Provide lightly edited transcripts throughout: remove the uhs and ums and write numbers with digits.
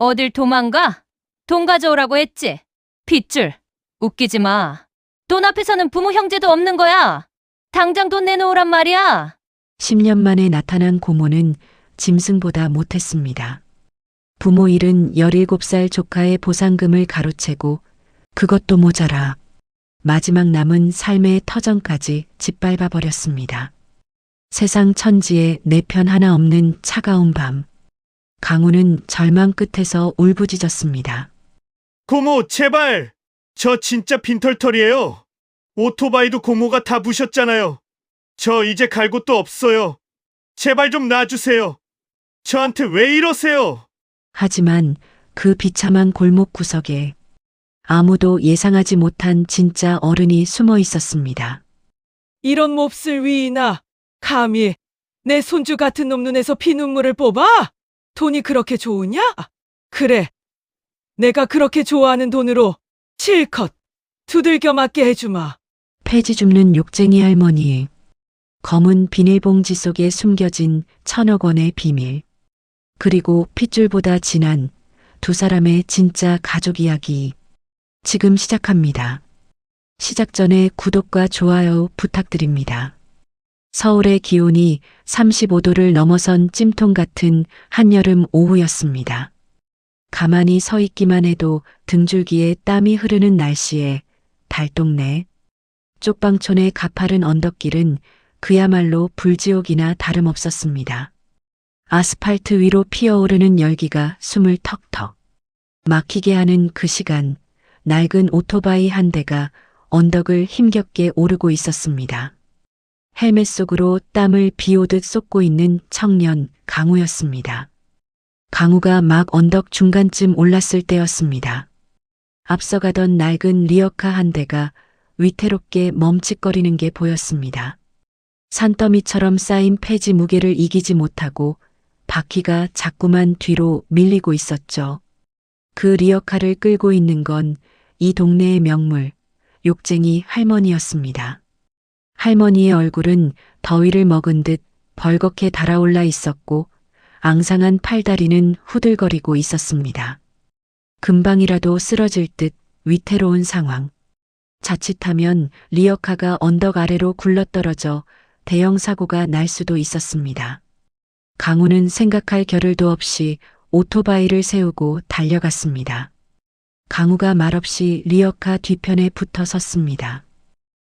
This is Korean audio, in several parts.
어딜 도망가? 돈 가져오라고 했지? 핏줄. 웃기지 마. 돈 앞에서는 부모 형제도 없는 거야. 당장 돈 내놓으란 말이야. 10년 만에 나타난 고모는 짐승보다 못했습니다. 부모 잃은 17살 조카의 보상금을 가로채고 그것도 모자라 마지막 남은 삶의 터전까지 짓밟아 버렸습니다. 세상 천지에 내 편 하나 없는 차가운 밤. 강우는 절망 끝에서 울부짖었습니다. 고모, 제발! 저 진짜 빈털털이에요. 오토바이도 고모가 다 부셨잖아요. 저 이제 갈 곳도 없어요. 제발 좀 놔주세요. 저한테 왜 이러세요? 하지만 그 비참한 골목 구석에 아무도 예상하지 못한 진짜 어른이 숨어 있었습니다. 이런 몹쓸 위이나 감히 내 손주 같은 놈 눈에서 피눈물을 뽑아? 돈이 그렇게 좋으냐? 그래, 내가 그렇게 좋아하는 돈으로 실컷 두들겨 맞게 해주마. 폐지 줍는 욕쟁이 할머니. 검은 비닐봉지 속에 숨겨진 1,000억 원의 비밀. 그리고 핏줄보다 진한 두 사람의 진짜 가족 이야기. 지금 시작합니다. 시작 전에 구독과 좋아요 부탁드립니다. 서울의 기온이 35도를 넘어선 찜통 같은 한여름 오후였습니다. 가만히 서 있기만 해도 등줄기에 땀이 흐르는 날씨에 달동네, 쪽방촌의 가파른 언덕길은 그야말로 불지옥이나 다름없었습니다. 아스팔트 위로 피어오르는 열기가 숨을 턱턱 막히게 하는 그 시간, 낡은 오토바이 한 대가 언덕을 힘겹게 오르고 있었습니다. 헬멧 속으로 땀을 비오듯 쏟고 있는 청년 강우였습니다. 강우가 막 언덕 중간쯤 올랐을 때였습니다. 앞서가던 낡은 리어카 한 대가 위태롭게 멈칫거리는 게 보였습니다. 산더미처럼 쌓인 폐지 무게를 이기지 못하고 바퀴가 자꾸만 뒤로 밀리고 있었죠. 그 리어카를 끌고 있는 건 이 동네의 명물, 욕쟁이 할머니였습니다. 할머니의 얼굴은 더위를 먹은 듯 벌겋게 달아올라 있었고 앙상한 팔다리는 후들거리고 있었습니다. 금방이라도 쓰러질 듯 위태로운 상황. 자칫하면 리어카가 언덕 아래로 굴러떨어져 대형 사고가 날 수도 있었습니다. 강우는 생각할 겨를도 없이 오토바이를 세우고 달려갔습니다. 강우가 말없이 리어카 뒤편에 붙어 섰습니다.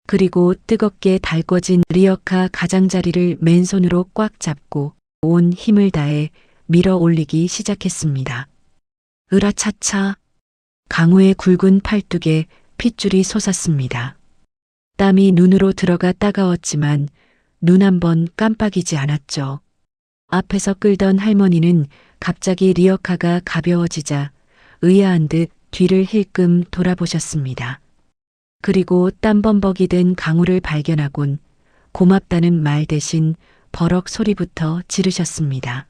그리고 뜨겁게 달궈진 리어카 가장자리를 맨손으로 꽉 잡고 온 힘을 다해 밀어 올리기 시작했습니다. 으라차차. 강우의 굵은 팔뚝에 핏줄이 솟았습니다. 땀이 눈으로 들어가 따가웠지만 눈 한 번 깜빡이지 않았죠. 앞에서 끌던 할머니는 갑자기 리어카가 가벼워지자 의아한 듯 뒤를 힐끔 돌아보셨습니다. 그리고 땀범벅이 된 강우를 발견하곤 고맙다는 말 대신 버럭 소리부터 지르셨습니다.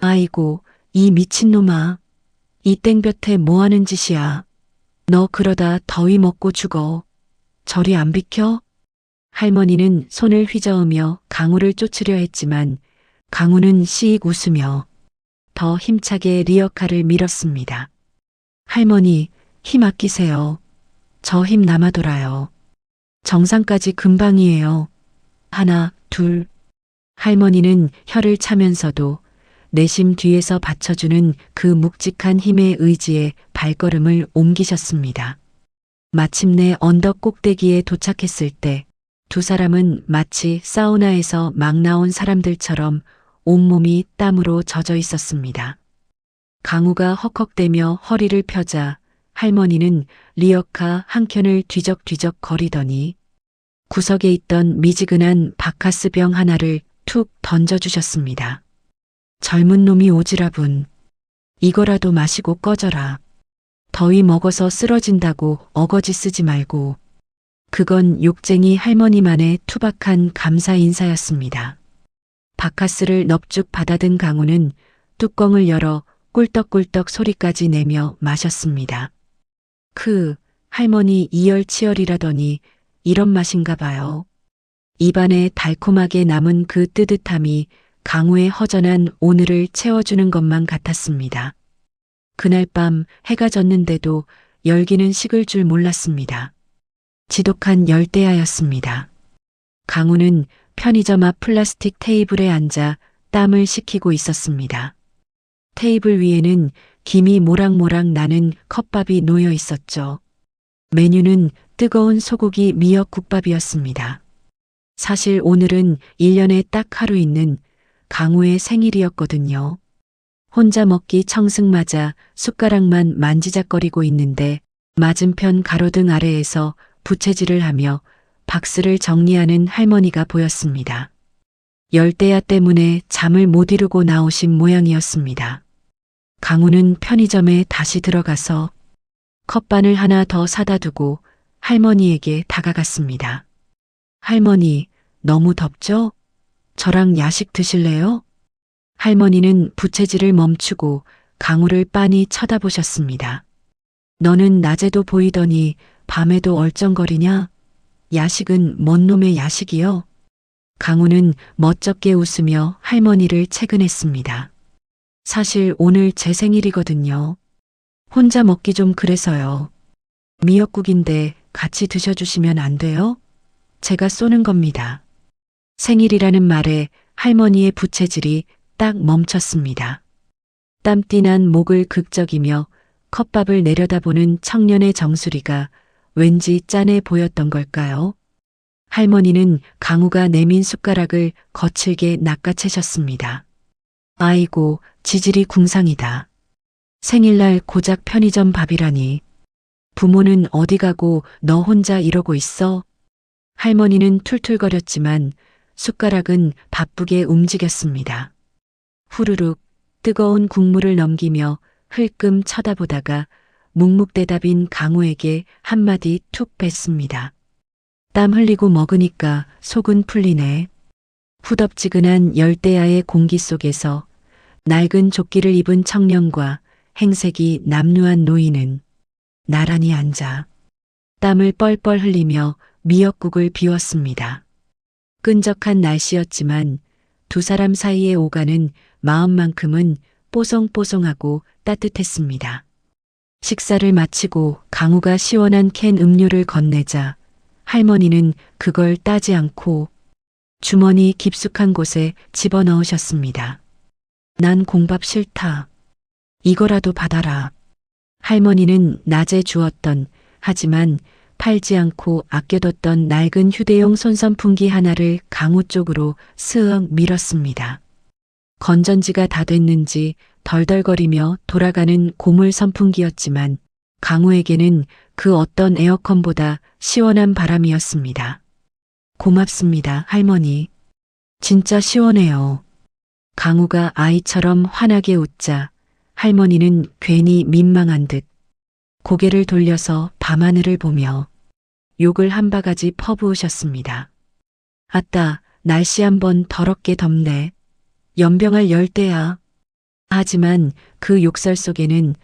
아이고, 이 미친놈아. 이 땡볕에 뭐하는 짓이야. 너 그러다 더위 먹고 죽어. 저리 안 비켜? 할머니는 손을 휘저으며 강우를 쫓으려 했지만 강우는 씩 웃으며 더 힘차게 리어카를 밀었습니다. 할머니, 힘 아끼세요. 저 힘 남아돌아요. 정상까지 금방이에요. 하나, 둘. 할머니는 혀를 차면서도 내심 뒤에서 받쳐주는 그 묵직한 힘의 의지에 발걸음을 옮기셨습니다. 마침내 언덕 꼭대기에 도착했을 때 두 사람은 마치 사우나에서 막 나온 사람들처럼 온몸이 땀으로 젖어 있었습니다. 강우가 헉헉대며 허리를 펴자 할머니는 리어카 한켠을 뒤적뒤적 거리더니 구석에 있던 미지근한 바카스병 하나를 툭 던져주셨습니다. 젊은 놈이 오지랖은 이거라도 마시고 꺼져라. 더위 먹어서 쓰러진다고 어거지 쓰지 말고. 그건 욕쟁이 할머니만의 투박한 감사 인사였습니다. 바카스를 넙죽 받아든 강우는 뚜껑을 열어 꿀떡꿀떡 소리까지 내며 마셨습니다. 할머니 이열치열이라더니 이런 맛인가 봐요. 입안에 달콤하게 남은 그 뜨뜻함이 강우의 허전한 오늘을 채워주는 것만 같았습니다. 그날 밤 해가 졌는데도 열기는 식을 줄 몰랐습니다. 지독한 열대야였습니다. 강우는 편의점 앞 플라스틱 테이블에 앉아 땀을 식히고 있었습니다. 테이블 위에는 김이 모락모락 나는 컵밥이 놓여 있었죠. 메뉴는 뜨거운 소고기 미역국밥이었습니다. 사실 오늘은 1년에 딱 하루 있는 강우의 생일이었거든요. 혼자 먹기 청승맞아 숟가락만 만지작거리고 있는데 맞은편 가로등 아래에서 부채질을 하며 박스를 정리하는 할머니가 보였습니다. 열대야 때문에 잠을 못 이루고 나오신 모양이었습니다. 강우는 편의점에 다시 들어가서 컵반을 하나 더 사다 두고 할머니에게 다가갔습니다. 할머니, 너무 덥죠? 저랑 야식 드실래요? 할머니는 부채질을 멈추고 강우를 빤히 쳐다보셨습니다. 너는 낮에도 보이더니 밤에도 얼쩡거리냐? 야식은 뭔 놈의 야식이요? 강우는 멋쩍게 웃으며 할머니를 채근했습니다. 사실 오늘 제 생일이거든요. 혼자 먹기 좀 그래서요. 미역국인데 같이 드셔주시면 안 돼요? 제가 쏘는 겁니다. 생일이라는 말에 할머니의 부채질이 딱 멈췄습니다. 땀띠난 목을 극적이며 컵밥을 내려다보는 청년의 정수리가 왠지 짠해 보였던 걸까요? 할머니는 강우가 내민 숟가락을 거칠게 낚아채셨습니다. 아이고, 지질이 궁상이다. 생일날 고작 편의점 밥이라니. 부모는 어디 가고 너 혼자 이러고 있어? 할머니는 툴툴거렸지만 숟가락은 바쁘게 움직였습니다. 후루룩 뜨거운 국물을 넘기며 흘끔 쳐다보다가 묵묵대답인 강우에게 한마디 툭 뱉습니다. 땀 흘리고 먹으니까 속은 풀리네. 후덥지근한 열대야의 공기 속에서 낡은 조끼를 입은 청년과 행색이 남루한 노인은 나란히 앉아 땀을 뻘뻘 흘리며 미역국을 비웠습니다. 끈적한 날씨였지만 두 사람 사이에 오가는 마음만큼은 뽀송뽀송하고 따뜻했습니다. 식사를 마치고 강우가 시원한 캔 음료를 건네자 할머니는 그걸 따지 않고 주머니 깊숙한 곳에 집어넣으셨습니다. 난 공밥 싫다. 이거라도 받아라. 할머니는 낮에 주었던 하지만 팔지 않고 아껴뒀던 낡은 휴대용 손선풍기 하나를 강우 쪽으로 스윽 밀었습니다. 건전지가 다 됐는지 덜덜거리며 돌아가는 고물 선풍기였지만 강우에게는 그 어떤 에어컨보다 시원한 바람이었습니다. 고맙습니다, 할머니. 진짜 시원해요. 강우가 아이처럼 환하게 웃자 할머니는 괜히 민망한 듯 고개를 돌려서 밤하늘을 보며 욕을 한 바가지 퍼부으셨습니다. 아따, 날씨 한번 더럽게 덥네. 연병할 열대야. 하지만 그 욕설 속에는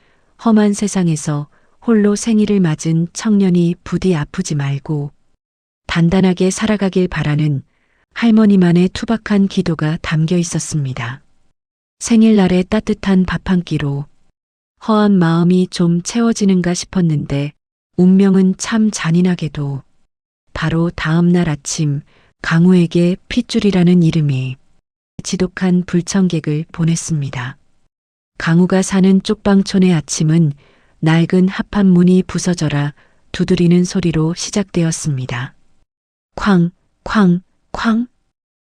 험한 세상에서 홀로 생일을 맞은 청년이 부디 아프지 말고 단단하게 살아가길 바라는 할머니만의 투박한 기도가 담겨 있었습니다. 생일날의 따뜻한 밥 한 끼로 허한 마음이 좀 채워지는가 싶었는데 운명은 참 잔인하게도 바로 다음 날 아침 강우에게 핏줄이라는 이름이 지독한 불청객을 보냈습니다. 강우가 사는 쪽방촌의 아침은 낡은 합판 문이 부서져라 두드리는 소리로 시작되었습니다. 쾅, 쾅, 쾅.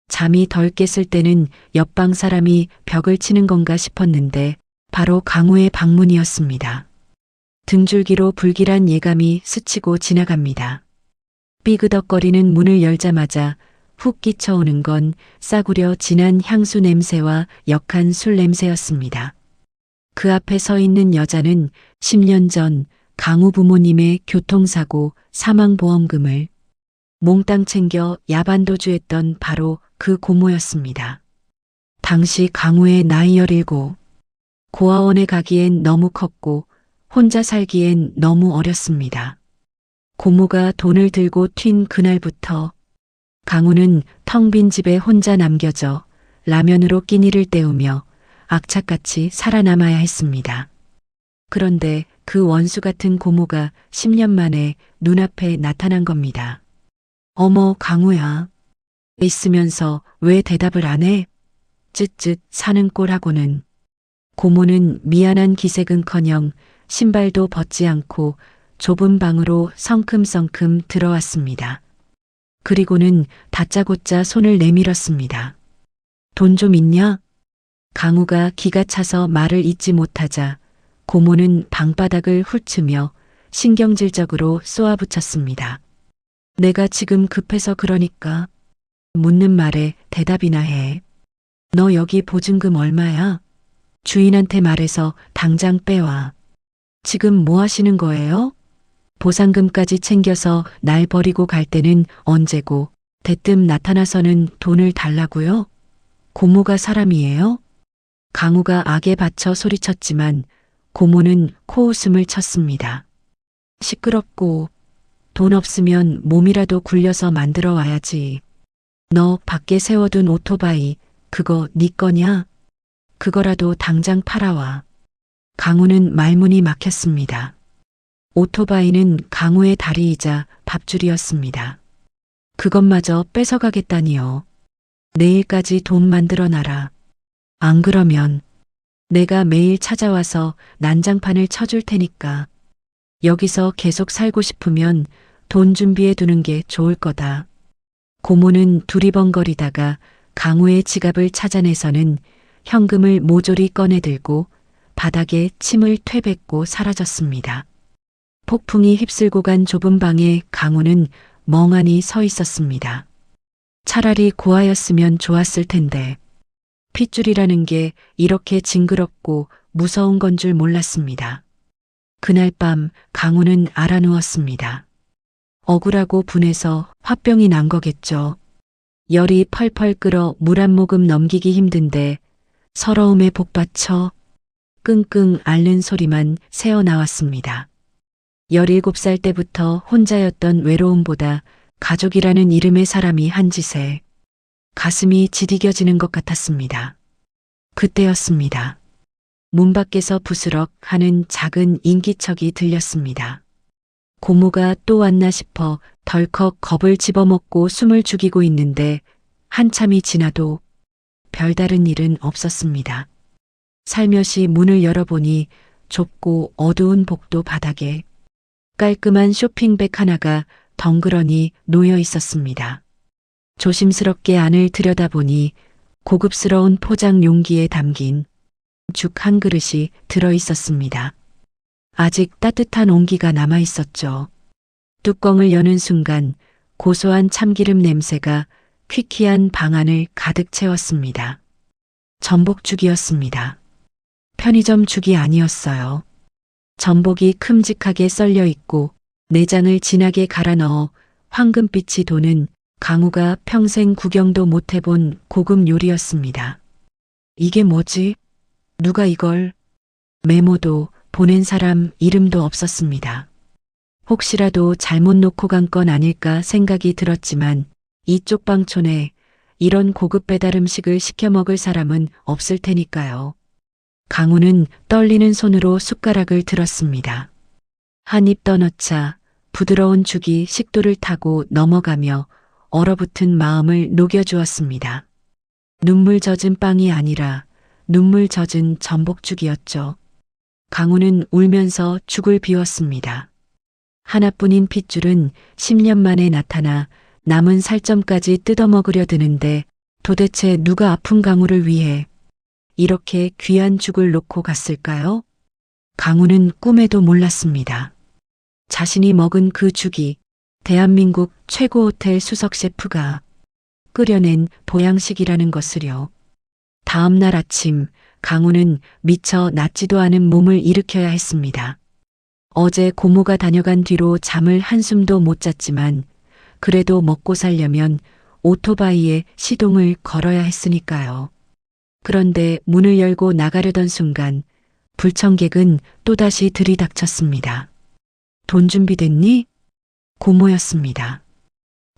잠이 덜 깼을 때는 옆방 사람이 벽을 치는 건가 싶었는데 바로 강우의 방문이었습니다. 등줄기로 불길한 예감이 스치고 지나갑니다. 삐그덕거리는 문을 열자마자 훅 끼쳐오는 건 싸구려 진한 향수 냄새와 역한 술 냄새였습니다. 그 앞에 서 있는 여자는 10년 전 강우 부모님의 교통사고 사망보험금을 몽땅 챙겨 야반도주했던 바로 그 고모였습니다. 당시 강우의 나이 17. 고아원에 가기엔 너무 컸고 혼자 살기엔 너무 어렸습니다. 고모가 돈을 들고 튄 그날부터 강우는 텅 빈 집에 혼자 남겨져 라면으로 끼니를 때우며 악착같이 살아남아야 했습니다. 그런데 그 원수 같은 고모가 10년 만에 눈앞에 나타난 겁니다. 어머, 강우야. 있으면서 왜 대답을 안 해? 쯧쯧 사는 꼴하고는. 고모는 미안한 기색은커녕 신발도 벗지 않고 좁은 방으로 성큼성큼 들어왔습니다. 그리고는 다짜고짜 손을 내밀었습니다. 돈 좀 있냐? 강우가 기가 차서 말을 잇지 못하자 고모는 방바닥을 훑으며 신경질적으로 쏘아붙였습니다. 내가 지금 급해서 그러니까 묻는 말에 대답이나 해. 너 여기 보증금 얼마야? 주인한테 말해서 당장 빼와. 지금 뭐 하시는 거예요? 보상금까지 챙겨서 날 버리고 갈 때는 언제고 대뜸 나타나서는 돈을 달라고요? 고모가 사람이에요? 강우가 악에 받쳐 소리쳤지만 고모는 코웃음을 쳤습니다. 시끄럽고 돈 없으면 몸이라도 굴려서 만들어 와야지. 너 밖에 세워둔 오토바이 그거 네 거냐? 그거라도 당장 팔아와. 강우는 말문이 막혔습니다. 오토바이는 강우의 다리이자 밥줄이었습니다. 그것마저 뺏어가겠다니요. 내일까지 돈 만들어 놔라. 안 그러면 내가 매일 찾아와서 난장판을 쳐줄 테니까 여기서 계속 살고 싶으면 돈 준비해 두는 게 좋을 거다. 고모는 두리번거리다가 강우의 지갑을 찾아내서는 현금을 모조리 꺼내들고 바닥에 침을 퇴뱉고 사라졌습니다. 폭풍이 휩쓸고 간 좁은 방에 강우는 멍하니 서 있었습니다. 차라리 고아였으면 좋았을 텐데 핏줄이라는 게 이렇게 징그럽고 무서운 건 줄 몰랐습니다. 그날 밤 강우는 알아누웠습니다. 억울하고 분해서 화병이 난 거겠죠. 열이 펄펄 끓어 물 한 모금 넘기기 힘든데 서러움에 복받쳐 끙끙 앓는 소리만 새어나왔습니다. 17살 때부터 혼자였던 외로움보다 가족이라는 이름의 사람이 한 짓에 가슴이 지디겨지는 것 같았습니다. 그때였습니다. 문 밖에서 부스럭 하는 작은 인기척이 들렸습니다. 고모가 또 왔나 싶어 덜컥 겁을 집어먹고 숨을 죽이고 있는데 한참이 지나도 별다른 일은 없었습니다. 살며시 문을 열어보니 좁고 어두운 복도 바닥에 깔끔한 쇼핑백 하나가 덩그러니 놓여 있었습니다. 조심스럽게 안을 들여다보니 고급스러운 포장 용기에 담긴 죽 한 그릇이 들어 있었습니다. 아직 따뜻한 온기가 남아 있었죠. 뚜껑을 여는 순간 고소한 참기름 냄새가 퀴퀴한 방 안을 가득 채웠습니다. 전복죽이었습니다. 편의점 죽이 아니었어요. 전복이 큼직하게 썰려 있고 내장을 진하게 갈아 넣어 황금빛이 도는 강우가 평생 구경도 못 해본 고급 요리였습니다. 이게 뭐지? 누가 이걸? 메모도 보낸 사람 이름도 없었습니다. 혹시라도 잘못 놓고 간 건 아닐까 생각이 들었지만 이쪽 방촌에 이런 고급 배달 음식을 시켜 먹을 사람은 없을 테니까요. 강우는 떨리는 손으로 숟가락을 들었습니다. 한 입 떠넣자 부드러운 죽이 식도를 타고 넘어가며 얼어붙은 마음을 녹여주었습니다. 눈물 젖은 빵이 아니라 눈물 젖은 전복죽이었죠. 강우는 울면서 죽을 비웠습니다. 하나뿐인 핏줄은 10년 만에 나타나 남은 살점까지 뜯어먹으려 드는데 도대체 누가 아픈 강우를 위해 이렇게 귀한 죽을 놓고 갔을까요? 강우는 꿈에도 몰랐습니다. 자신이 먹은 그 죽이 대한민국 최고 호텔 수석 셰프가 끓여낸 보양식이라는 것을요. 다음 날 아침 강우는 미처 낫지도 않은 몸을 일으켜야 했습니다. 어제 고모가 다녀간 뒤로 잠을 한숨도 못 잤지만 그래도 먹고 살려면 오토바이에 시동을 걸어야 했으니까요. 그런데 문을 열고 나가려던 순간 불청객은 또다시 들이닥쳤습니다. 돈 준비됐니? 고모였습니다.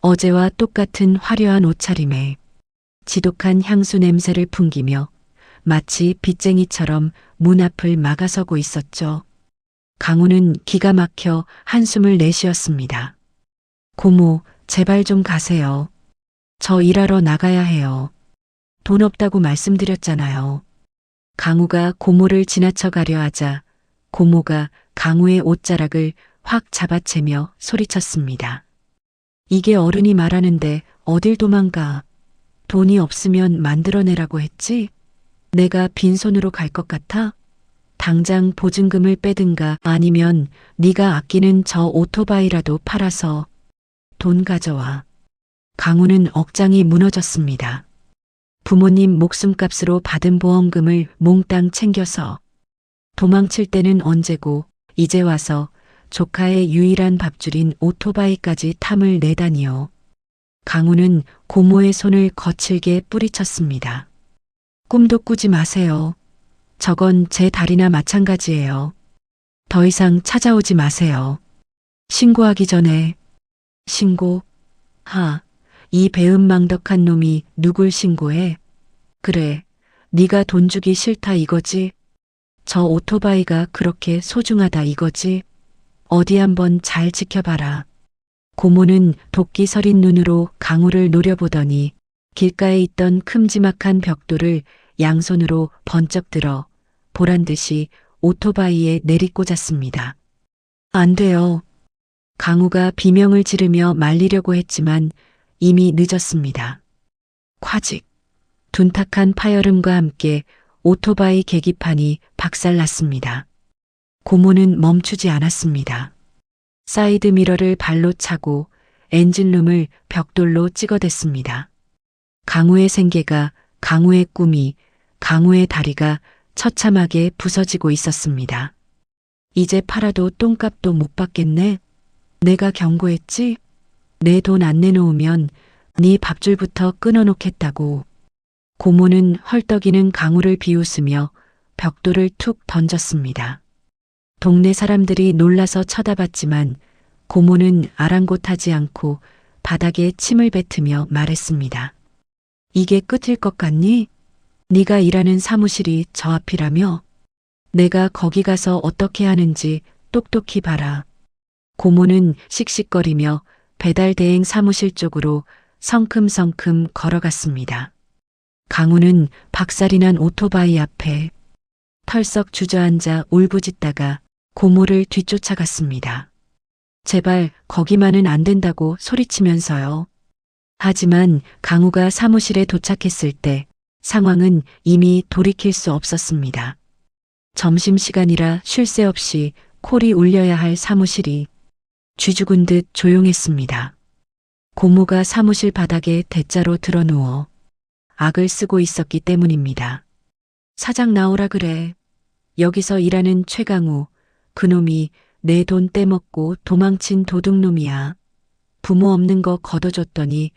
어제와 똑같은 화려한 옷차림에 지독한 향수 냄새를 풍기며 마치 빚쟁이처럼 문 앞을 막아서고 있었죠. 강우는 기가 막혀 한숨을 내쉬었습니다. 고모, 제발 좀 가세요. 저 일하러 나가야 해요. 돈 없다고 말씀드렸잖아요. 강우가 고모를 지나쳐 가려 하자 고모가 강우의 옷자락을 확 잡아채며 소리쳤습니다. 이게 어른이 말하는데 어딜 도망가. 돈이 없으면 만들어내라고 했지? 내가 빈손으로 갈 것 같아? 당장 보증금을 빼든가 아니면 네가 아끼는 저 오토바이라도 팔아서 돈 가져와. 강우는 억장이 무너졌습니다. 부모님 목숨값으로 받은 보험금을 몽땅 챙겨서 도망칠 때는 언제고 이제 와서 조카의 유일한 밥줄인 오토바이까지 탐을 내다니요. 강우는 고모의 손을 거칠게 뿌리쳤습니다. 꿈도 꾸지 마세요. 저건 제 다리나 마찬가지예요. 더 이상 찾아오지 마세요. 신고하기 전에. 신고? 이 배은망덕한 놈이 누굴 신고해? 그래, 네가 돈 주기 싫다 이거지? 저 오토바이가 그렇게 소중하다 이거지? 어디 한번 잘 지켜봐라. 고모는 도끼 서린 눈으로 강우를 노려보더니 길가에 있던 큼지막한 벽돌을 양손으로 번쩍 들어 보란듯이 오토바이에 내리꽂았습니다. 안 돼요. 강우가 비명을 지르며 말리려고 했지만 이미 늦었습니다. 콰직. 둔탁한 파열음과 함께 오토바이 계기판이 박살났습니다. 고모는 멈추지 않았습니다. 사이드 미러를 발로 차고 엔진룸을 벽돌로 찍어댔습니다. 강우의 생계가, 강우의 꿈이, 강우의 다리가 처참하게 부서지고 있었습니다. 이제 팔아도 똥값도 못 받겠네. 내가 경고했지? 내 돈 안 내놓으면 네 밥줄부터 끊어놓겠다고. 고모는 헐떡이는 강우를 비웃으며 벽돌을 툭 던졌습니다. 동네 사람들이 놀라서 쳐다봤지만 고모는 아랑곳하지 않고 바닥에 침을 뱉으며 말했습니다. 이게 끝일 것 같니? 네가 일하는 사무실이 저 앞이라며? 내가 거기 가서 어떻게 하는지 똑똑히 봐라. 고모는 씩씩거리며 배달 대행 사무실 쪽으로 성큼성큼 걸어갔습니다. 강우는 박살이 난 오토바이 앞에 털썩 주저앉아 울부짖다가 고모를 뒤쫓아갔습니다. 제발 거기만은 안 된다고 소리치면서요. 하지만 강우가 사무실에 도착했을 때 상황은 이미 돌이킬 수 없었습니다. 점심시간이라 쉴 새 없이 콜이 울려야 할 사무실이 쥐죽은 듯 조용했습니다. 고모가 사무실 바닥에 대자로 드러누워 악을 쓰고 있었기 때문입니다. 사장 나오라 그래. 여기서 일하는 최강우, 그놈이 내 돈 떼먹고 도망친 도둑놈이야. 부모 없는 거 걷어줬더니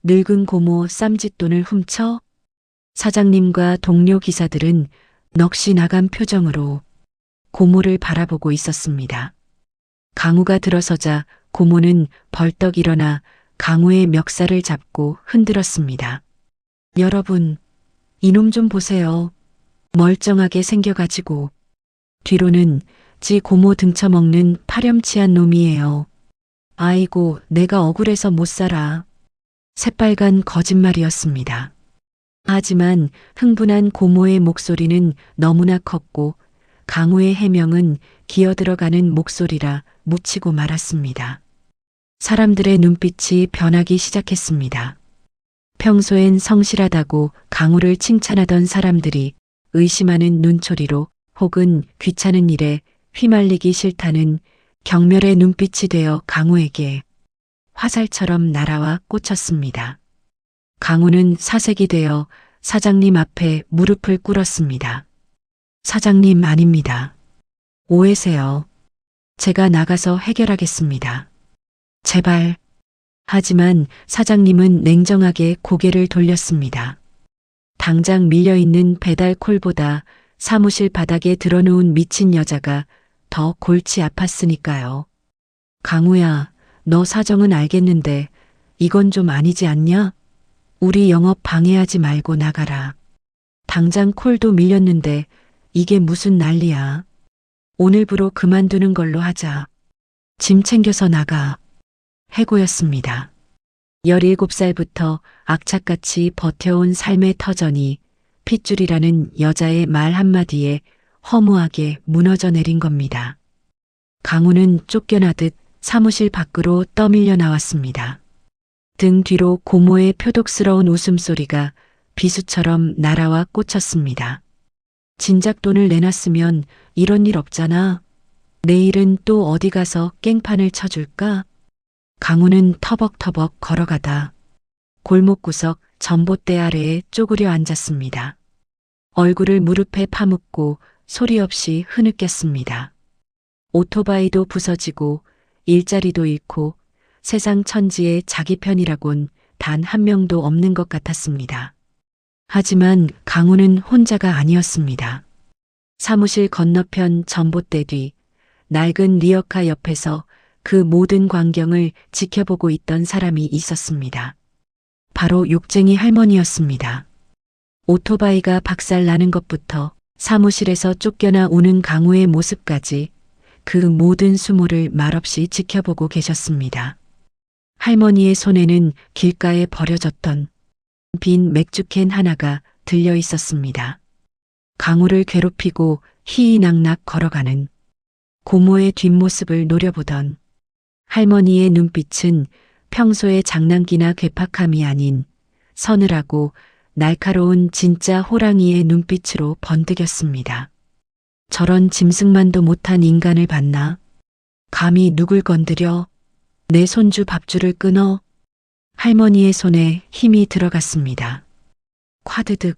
늙은 고모 쌈짓돈을 훔쳐? 사장님과 동료 기사들은 넋이 나간 표정으로 고모를 바라보고 있었습니다. 강우가 들어서자 고모는 벌떡 일어나 강우의 멱살을 잡고 흔들었습니다. 여러분, 이놈 좀 보세요. 멀쩡하게 생겨가지고. 뒤로는 지 고모 등쳐먹는 파렴치한 놈이에요. 아이고, 내가 억울해서 못 살아. 새빨간 거짓말이었습니다. 하지만 흥분한 고모의 목소리는 너무나 컸고 강우의 해명은 기어들어가는 목소리라 묻히고 말았습니다. 사람들의 눈빛이 변하기 시작했습니다. 평소엔 성실하다고 강우를 칭찬하던 사람들이 의심하는 눈초리로 혹은 귀찮은 일에 휘말리기 싫다는 경멸의 눈빛이 되어 강우에게 화살처럼 날아와 꽂혔습니다. 강우는 사색이 되어 사장님 앞에 무릎을 꿇었습니다. 사장님 아닙니다. 오해세요. 제가 나가서 해결하겠습니다. 제발. 하지만 사장님은 냉정하게 고개를 돌렸습니다. 당장 밀려있는 배달 콜보다 사무실 바닥에 드러누운 미친 여자가 더 골치 아팠으니까요. 강우야, 너 사정은 알겠는데 이건 좀 아니지 않냐? 우리 영업 방해하지 말고 나가라. 당장 콜도 밀렸는데 이게 무슨 난리야. 오늘부로 그만두는 걸로 하자. 짐 챙겨서 나가. 해고였습니다. 17살부터 악착같이 버텨온 삶의 터전이 핏줄이라는 여자의 말 한마디에 허무하게 무너져 내린 겁니다. 강우는 쫓겨나듯 사무실 밖으로 떠밀려 나왔습니다. 등 뒤로 고모의 표독스러운 웃음소리가 비수처럼 날아와 꽂혔습니다. 진작 돈을 내놨으면 이런 일 없잖아. 내일은 또 어디 가서 깽판을 쳐줄까? 강우는 터벅터벅 걸어가다 골목구석 전봇대 아래에 쪼그려 앉았습니다. 얼굴을 무릎에 파묻고 소리 없이 흐느꼈습니다. 오토바이도 부서지고 일자리도 잃고 세상 천지에 자기 편이라곤 단 한 명도 없는 것 같았습니다. 하지만 강우는 혼자가 아니었습니다. 사무실 건너편 전봇대 뒤 낡은 리어카 옆에서 그 모든 광경을 지켜보고 있던 사람이 있었습니다. 바로 욕쟁이 할머니였습니다. 오토바이가 박살나는 것부터 사무실에서 쫓겨나 오는 강우의 모습까지 그 모든 수모를 말없이 지켜보고 계셨습니다. 할머니의 손에는 길가에 버려졌던 빈 맥주캔 하나가 들려 있었습니다. 강우를 괴롭히고 희희낙낙 걸어가는 고모의 뒷모습을 노려보던 할머니의 눈빛은 평소의 장난기나 괴팍함이 아닌 서늘하고 날카로운 진짜 호랑이의 눈빛으로 번득였습니다. 저런 짐승만도 못한 인간을 봤나? 감히 누굴 건드려? 내 손주 밥줄을 끊어? 할머니의 손에 힘이 들어갔습니다. 콰드득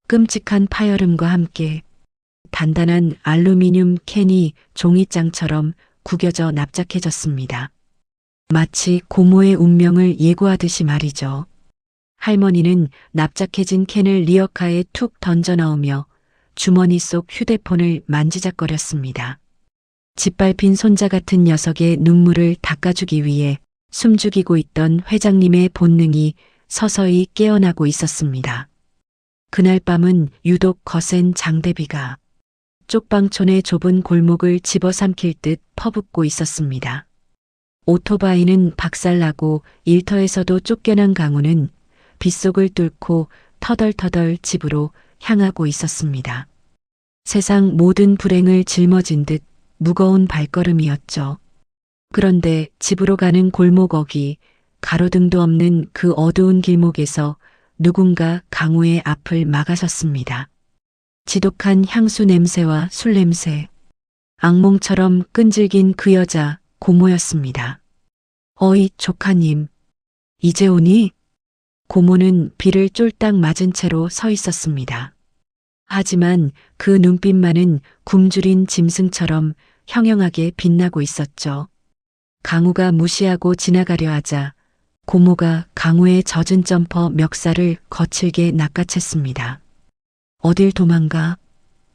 끔찍한 파열음과 함께 단단한 알루미늄 캔이 종이장처럼 구겨져 납작해졌습니다. 마치 고모의 운명을 예고하듯이 말이죠. 할머니는 납작해진 캔을 리어카에 툭 던져 넣으며 주머니 속 휴대폰을 만지작거렸습니다. 짓밟힌 손자 같은 녀석의 눈물을 닦아주기 위해 숨죽이고 있던 회장님의 본능이 서서히 깨어나고 있었습니다. 그날 밤은 유독 거센 장대비가 쪽방촌의 좁은 골목을 집어삼킬 듯 퍼붓고 있었습니다. 오토바이는 박살나고 일터에서도 쫓겨난 강우는 빗속을 뚫고 터덜터덜 집으로 향하고 있었습니다. 세상 모든 불행을 짊어진 듯 무거운 발걸음이었죠. 그런데 집으로 가는 골목 어귀, 가로등도 없는 그 어두운 길목에서 누군가 강우의 앞을 막아섰습니다. 지독한 향수 냄새와 술 냄새, 악몽처럼 끈질긴 그 여자 고모였습니다. 어이 조카님, 이제 오니? 고모는 비를 쫄딱 맞은 채로 서 있었습니다. 하지만 그 눈빛만은 굶주린 짐승처럼 형형하게 빛나고 있었죠. 강우가 무시하고 지나가려 하자 고모가 강우의 젖은 점퍼 멱살을 거칠게 낚아챘습니다. 어딜 도망가?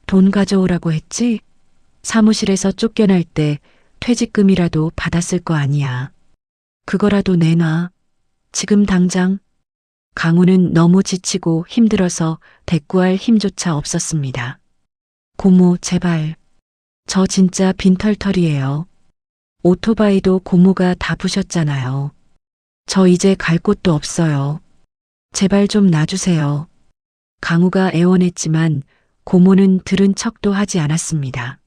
돈 가져오라고 했지? 사무실에서 쫓겨날 때 퇴직금이라도 받았을 거 아니야. 그거라도 내놔. 지금 당장. 강우는 너무 지치고 힘들어서 대꾸할 힘조차 없었습니다. 고모 제발. 저 진짜 빈털털이에요. 오토바이도 고모가 다 부셨잖아요. 저 이제 갈 곳도 없어요. 제발 좀 놔주세요. 강우가 애원했지만 고모는 들은 척도 하지 않았습니다.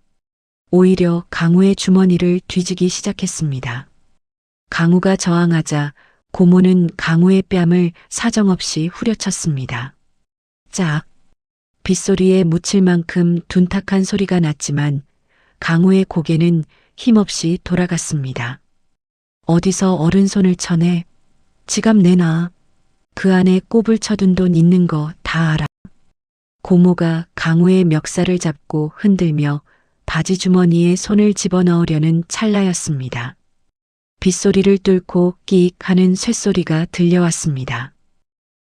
오히려 강우의 주머니를 뒤지기 시작했습니다. 강우가 저항하자 고모는 강우의 뺨을 사정없이 후려쳤습니다. 짝! 빗소리에 묻힐 만큼 둔탁한 소리가 났지만 강우의 고개는 힘없이 돌아갔습니다. 어디서 어른 손을 쳐내? 지갑 내놔. 그 안에 꼽을 쳐둔 돈 있는 거 다 알아. 고모가 강우의 멱살을 잡고 흔들며 바지 주머니에 손을 집어넣으려는 찰나였습니다. 빗소리를 뚫고 끼익 하는 쇳소리가 들려왔습니다.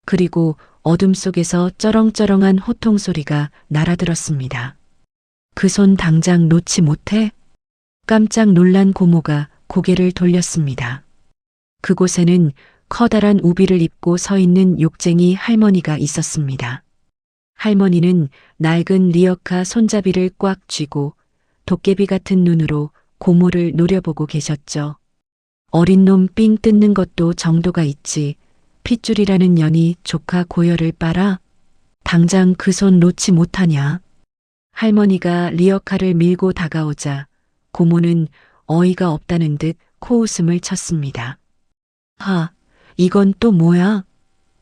그리고 어둠 속에서 쩌렁쩌렁한 호통 소리가 날아들었습니다. 그 손 당장 놓지 못해? 깜짝 놀란 고모가 고개를 돌렸습니다. 그곳에는 커다란 우비를 입고 서 있는 욕쟁이 할머니가 있었습니다. 할머니는 낡은 리어카 손잡이를 꽉 쥐고 도깨비 같은 눈으로 고모를 노려보고 계셨죠. 어린 놈 삥 뜯는 것도 정도가 있지. 핏줄이라는 년이 조카 고열을 빨아? 당장 그 손 놓지 못하냐? 할머니가 리어카를 밀고 다가오자 고모는 어이가 없다는 듯 코웃음을 쳤습니다. 이건 또 뭐야?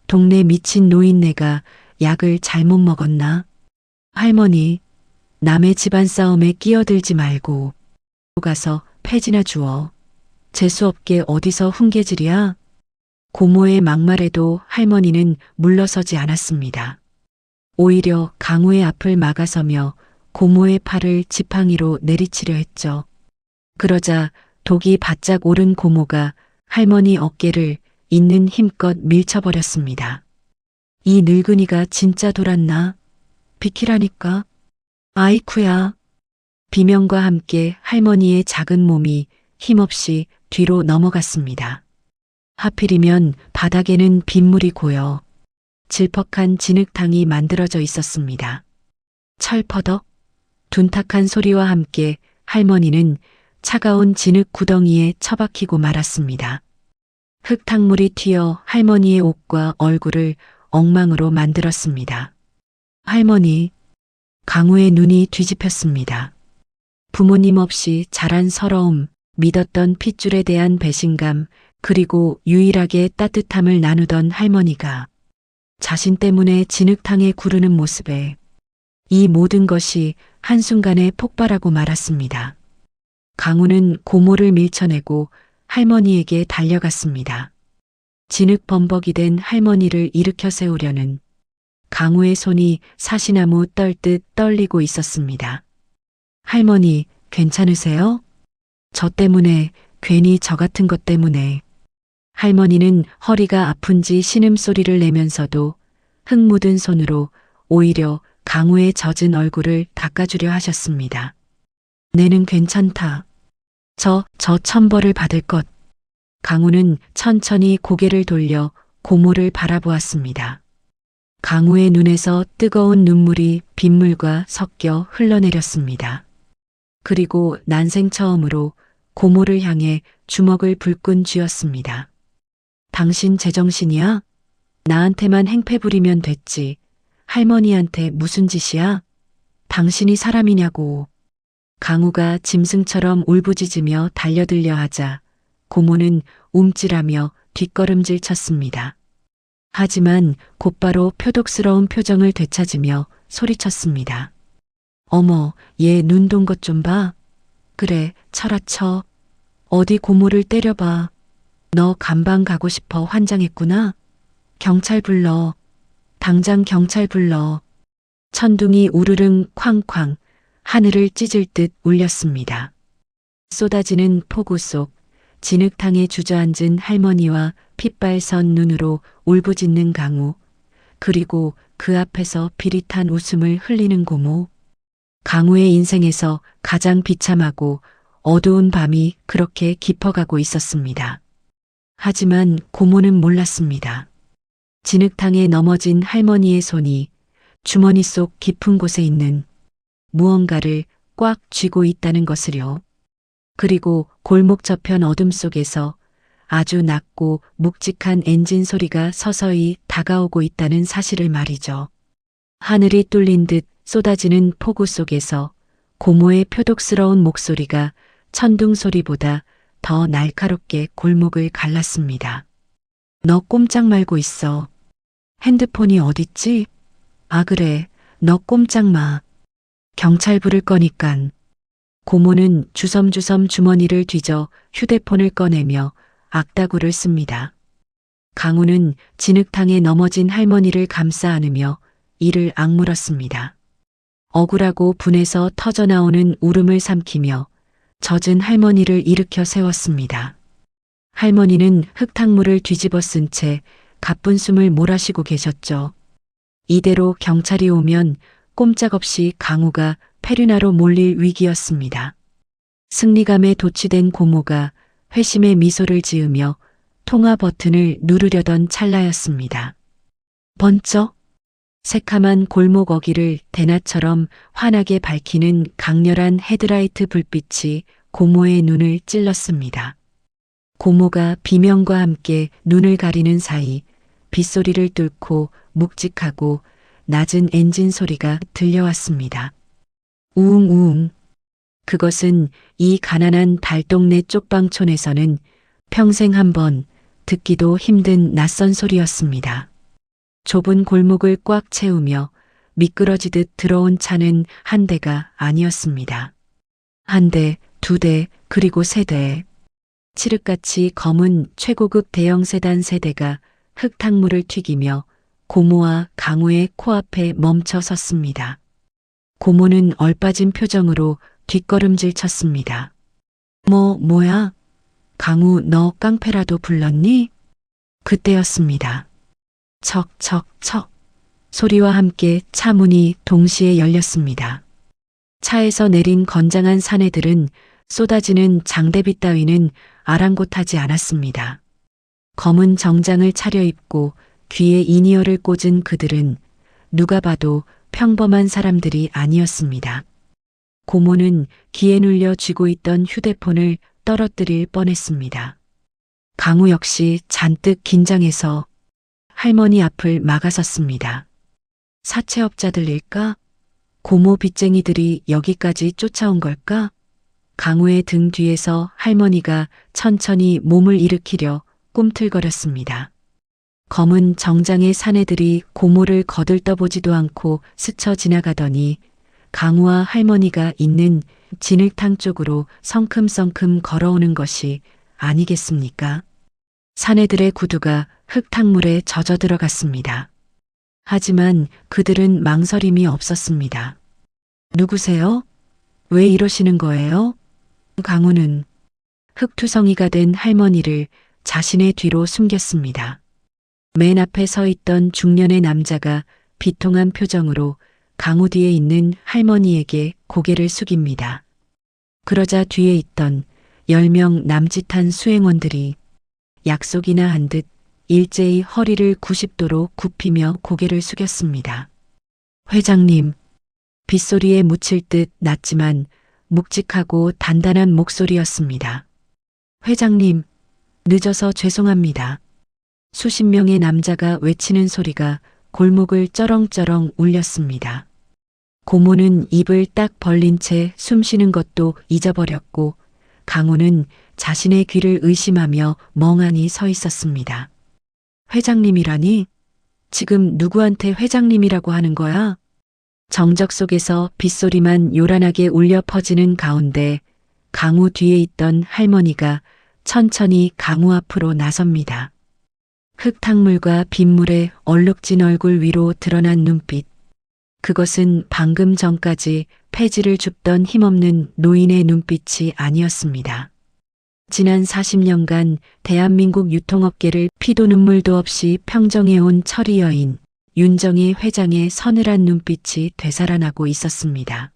동네 미친 노인네가 약을 잘못 먹었나? 할머니, 남의 집안 싸움에 끼어들지 말고 가서 패지나 주어. 재수없게 어디서 훈계질이야? 고모의 막말에도 할머니는 물러서지 않았습니다. 오히려 강우의 앞을 막아서며 고모의 팔을 지팡이로 내리치려 했죠. 그러자 독이 바짝 오른 고모가 할머니 어깨를 있는 힘껏 밀쳐버렸습니다. 이 늙은이가 진짜 돌았나? 비키라니까. 아이쿠야. 비명과 함께 할머니의 작은 몸이 힘없이 뒤로 넘어갔습니다. 하필이면 바닥에는 빗물이 고여 질퍽한 진흙탕이 만들어져 있었습니다. 철퍼덕 둔탁한 소리와 함께 할머니는 차가운 진흙 구덩이에 처박히고 말았습니다. 흙탕물이 튀어 할머니의 옷과 얼굴을 엉망으로 만들었습니다. 할머니, 강우의 눈이 뒤집혔습니다. 부모님 없이 자란 서러움, 믿었던 핏줄에 대한 배신감, 그리고 유일하게 따뜻함을 나누던 할머니가 자신 때문에 진흙탕에 구르는 모습에 이 모든 것이 한순간에 폭발하고 말았습니다. 강우는 고모를 밀쳐내고 할머니에게 달려갔습니다. 진흙 범벅이 된 할머니를 일으켜 세우려는 강우의 손이 사시나무 떨듯 떨리고 있었습니다. 할머니, 괜찮으세요? 저 때문에, 괜히 저 같은 것 때문에. 할머니는 허리가 아픈지 신음소리를 내면서도 흙 묻은 손으로 오히려 강우의 젖은 얼굴을 닦아주려 하셨습니다. 내는 괜찮다. 저 천벌을 받을 것. 강우는 천천히 고개를 돌려 고모를 바라보았습니다. 강우의 눈에서 뜨거운 눈물이 빗물과 섞여 흘러내렸습니다. 그리고 난생 처음으로 고모를 향해 주먹을 불끈 쥐었습니다. 당신 제정신이야? 나한테만 행패 부리면 됐지. 할머니한테 무슨 짓이야? 당신이 사람이냐고. 강우가 짐승처럼 울부짖으며 달려들려 하자 고모는 움찔하며 뒷걸음질 쳤습니다. 하지만 곧바로 표독스러운 표정을 되찾으며 소리쳤습니다. 어머, 얘 눈동 것 좀 봐. 그래, 쳐라 쳐. 어디 고모를 때려봐. 너 감방 가고 싶어 환장했구나. 경찰 불러. 당장 경찰 불러. 천둥이 우르릉 쾅쾅 하늘을 찢을 듯 울렸습니다. 쏟아지는 폭우 속 진흙탕에 주저앉은 할머니와 핏발선 눈으로 울부짖는 강우, 그리고 그 앞에서 비릿한 웃음을 흘리는 고모. 강우의 인생에서 가장 비참하고 어두운 밤이 그렇게 깊어가고 있었습니다. 하지만 고모는 몰랐습니다. 진흙탕에 넘어진 할머니의 손이 주머니 속 깊은 곳에 있는 무언가를 꽉 쥐고 있다는 것을요. 그리고 골목 저편 어둠 속에서 아주 낮고 묵직한 엔진 소리가 서서히 다가오고 있다는 사실을 말이죠. 하늘이 뚫린 듯 쏟아지는 폭우 속에서 고모의 표독스러운 목소리가 천둥 소리보다 더 날카롭게 골목을 갈랐습니다. 너 꼼짝 말고 있어. 핸드폰이 어딨지? 아 그래, 너 꼼짝 마. 경찰 부를 거니깐. 고모는 주섬주섬 주머니를 뒤져 휴대폰을 꺼내며 악다구를 씁니다. 강우는 진흙탕에 넘어진 할머니를 감싸 안으며 이를 악물었습니다. 억울하고 분해서 터져나오는 울음을 삼키며 젖은 할머니를 일으켜 세웠습니다. 할머니는 흙탕물을 뒤집어 쓴 채 가쁜 숨을 몰아쉬고 계셨죠. 이대로 경찰이 오면 꼼짝없이 강우가 페류나로 몰릴 위기였습니다. 승리감에 도취된 고모가 회심의 미소를 지으며 통화 버튼을 누르려던 찰나였습니다. 번쩍 새카만 골목 어귀를 대낮처럼 환하게 밝히는 강렬한 헤드라이트 불빛이 고모의 눈을 찔렀습니다. 고모가 비명과 함께 눈을 가리는 사이 빗소리를 뚫고 묵직하고 낮은 엔진 소리가 들려왔습니다. 우웅우웅. 그것은 이 가난한 달동네 쪽방촌에서는 평생 한 번 듣기도 힘든 낯선 소리였습니다. 좁은 골목을 꽉 채우며 미끄러지듯 들어온 차는 한 대가 아니었습니다. 한 대, 두 대, 그리고 세 대. 칠흑같이 검은 최고급 대형 세단 세 대가 흙탕물을 튀기며 고모와 강우의 코앞에 멈춰 섰습니다. 고모는 얼빠진 표정으로 뒷걸음질 쳤습니다. 뭐야? 강우 너 깡패라도 불렀니? 그때였습니다. 척척척 소리와 함께 차 문이 동시에 열렸습니다. 차에서 내린 건장한 사내들은 쏟아지는 장대비 따위는 아랑곳하지 않았습니다. 검은 정장을 차려입고 귀에 이니어를 꽂은 그들은 누가 봐도 평범한 사람들이 아니었습니다. 고모는 귀에 눌려 쥐고 있던 휴대폰을 떨어뜨릴 뻔했습니다. 강우 역시 잔뜩 긴장해서 할머니 앞을 막아섰습니다. 사채업자들일까? 고모 빚쟁이들이 여기까지 쫓아온 걸까? 강우의 등 뒤에서 할머니가 천천히 몸을 일으키려 꿈틀거렸습니다. 검은 정장의 사내들이 고모를 거들떠보지도 않고 스쳐 지나가더니 강우와 할머니가 있는 진흙탕 쪽으로 성큼성큼 걸어오는 것이 아니겠습니까? 사내들의 구두가 흙탕물에 젖어 들어갔습니다. 하지만 그들은 망설임이 없었습니다. 누구세요? 왜 이러시는 거예요? 강우는 흙투성이가 된 할머니를 자신의 뒤로 숨겼습니다. 맨 앞에 서 있던 중년의 남자가 비통한 표정으로 강우 뒤에 있는 할머니에게 고개를 숙입니다. 그러자 뒤에 있던 10명 남짓한 수행원들이 약속이나 한 듯 일제히 허리를 90도로 굽히며 고개를 숙였습니다. 회장님, 빗소리에 묻힐 듯 낮지만 묵직하고 단단한 목소리였습니다. 회장님, 늦어서 죄송합니다. 수십 명의 남자가 외치는 소리가 골목을 쩌렁쩌렁 울렸습니다. 고모는 입을 딱 벌린 채 숨쉬는 것도 잊어버렸고 강우는 자신의 귀를 의심하며 멍하니 서 있었습니다. 회장님이라니? 지금 누구한테 회장님이라고 하는 거야? 정적 속에서 빗소리만 요란하게 울려 퍼지는 가운데 강우 뒤에 있던 할머니가 천천히 강우 앞으로 나섭니다. 흙탕물과 빗물에 얼룩진 얼굴 위로 드러난 눈빛. 그것은 방금 전까지 폐지를 줍던 힘없는 노인의 눈빛이 아니었습니다. 지난 40년간 대한민국 유통업계를 피도 눈물도 없이 평정해온 철이 여인 윤정희 회장의 서늘한 눈빛이 되살아나고 있었습니다.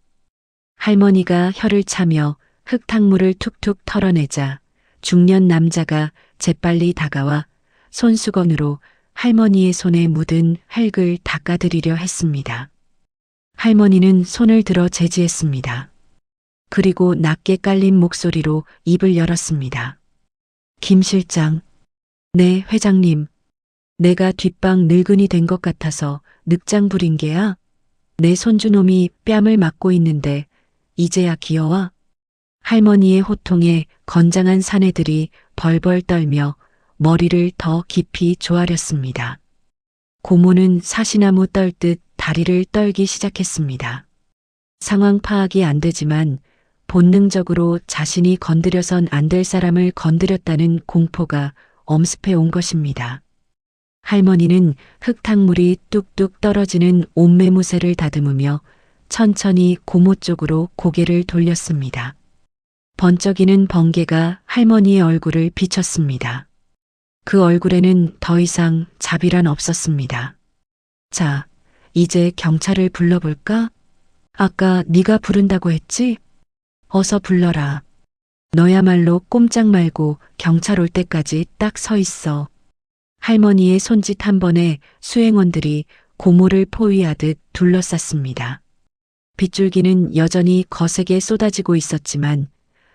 할머니가 혀를 차며 흙탕물을 툭툭 털어내자 중년 남자가 재빨리 다가와 손수건으로 할머니의 손에 묻은 흙을 닦아드리려 했습니다. 할머니는 손을 들어 제지했습니다. 그리고 낮게 깔린 목소리로 입을 열었습니다. 김 실장. 네, 회장님. 내가 뒷방 늙은이 된 것 같아서 늑장 부린 게야. 내 손주놈이 뺨을 맞고 있는데 이제야 기어와. 할머니의 호통에 건장한 사내들이 벌벌 떨며 머리를 더 깊이 조아렸습니다. 고모는 사시나무 떨듯 다리를 떨기 시작했습니다. 상황 파악이 안 되지만 본능적으로 자신이 건드려선 안 될 사람을 건드렸다는 공포가 엄습해 온 것입니다. 할머니는 흙탕물이 뚝뚝 떨어지는 옷매무새를 다듬으며 천천히 고모 쪽으로 고개를 돌렸습니다. 번쩍이는 번개가 할머니의 얼굴을 비쳤습니다. 그 얼굴에는 더 이상 자비란 없었습니다. 자, 이제 경찰을 불러볼까? 아까 네가 부른다고 했지? 어서 불러라. 너야말로 꼼짝 말고 경찰 올 때까지 딱 서 있어. 할머니의 손짓 한 번에 수행원들이 고모를 포위하듯 둘러쌌습니다. 빗줄기는 여전히 거세게 쏟아지고 있었지만